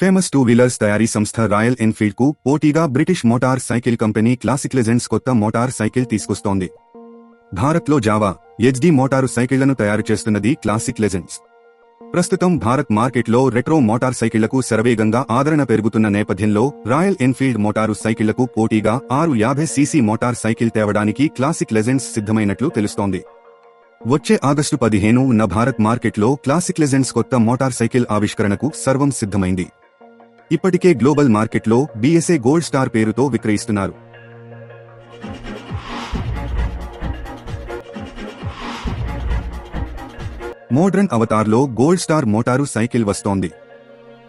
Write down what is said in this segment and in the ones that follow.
Famous two wheelers తయారీ సంస్థ royal Enfield కు పోటీగా British motor cycle company classic legends కొత్త మోటార్ సైకిల్ తీసుకొస్తోంది. భారత్లో జావా, హెచ్డి మోటారు సైకిళ్లను తయారు చేస్తున్నది క్లాసిక్ లెజెండ్స్. ప్రస్తుతం భారత్ మార్కెట్లో రెట్రో మోటార్ సైకిళ్లకు శరవేగంగా ఆదరణ పెరుగుతున్న నేపథ్యంలో రాయల్ ఎన్ఫీల్డ్ మోటారు సైకిళ్లకు పోటీగా 650 సీసీ మోటార్ సైకిల్ తేవడానికి క్లాసిక్ లెజెండ్స్ సిద్ధమైనట్లు తెలుస్తోంది. వచ్చే ఆగస్టు 15న భారత్ మార్కెట్లో క్లాసిక్ లెజెండ్స్ కొత్త మోటార్ సైకిల్ ఆవిష్కరణకు సర్వం సిద్ధమైంది. ఇప్పటికే గ్లోబల్ మార్కెట్లో BSA గోల్డ్ స్టార్ పేరుతో విక్రయిస్తున్నారు. మోడ్రన్ అవతార్లో గోల్డ్ స్టార్ మోటారు సైకిల్ వస్తోంది.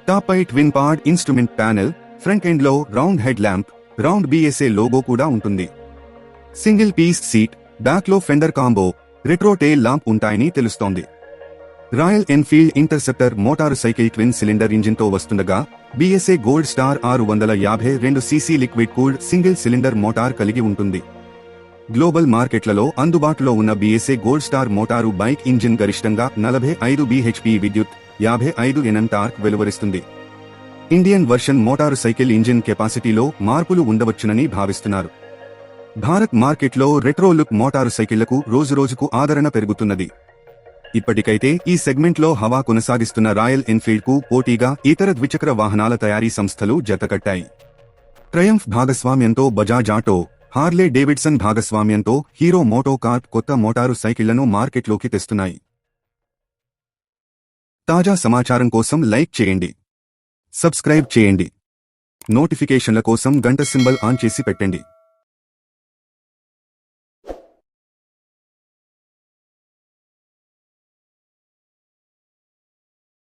టాప్పై twin pod instrument panel, front ఎండ్లో round head lamp, round BSA logo కూడా ఉంటుంది. సింగిల్ పీస్ సీట్, బ్యాక్లో fender combo, retro tail lamp ఉంటాయని తెలుస్తోంది. Royal Enfield interceptor motor cycle twin cylinder ఇంజిన్తో వస్తుండగా BSA gold star 652 CC liquid cooled single cylinder motor కలిగి ఉంటుంది. గ్లోబల్ మార్కెట్లలో అందుబాటులో ఉన్న BSA gold star motor bike engine గరిష్టంగా 45 bhp విద్యుత్, 55 Nm టార్క్ వెలువరిస్తుంది. Indian version motor cycle engine కెపాసిటీలో మార్పులు ఉండవచ్చునని భావిస్తున్నారు. భారత్ మార్కెట్లో రెట్రో లుక్ మోటారు సైకిళ్లకు రోజురోజుకు ఆదరణ పెరుగుతున్నది. ఇప్పటికైతే ఈ సెగ్మెంట్లో హవా కొనసాగిస్తున్న రాయల్ ఎన్ఫీల్డ్ కు పోటీగా ఇతర ద్విచక్ర వాహనాల తయారీ సంస్థలు జతకట్టాయి. ట్రయంఫ్ భాగస్వామ్యంతో బజాజ్ ఆటో, హార్లే డేవిడ్సన్ భాగస్వామ్యంతో హీరో మోటోకార్ప్ కొత్త మోటారు సైకిళ్లను మార్కెట్లోకి తెస్తున్నాయి. తాజా సమాచారం కోసం లైక్ చేయండి, సబ్స్క్రైబ్ చేయండి, నోటిఫికేషన్ల కోసం గంట సింబల్ ఆన్ చేసి పెట్టండి.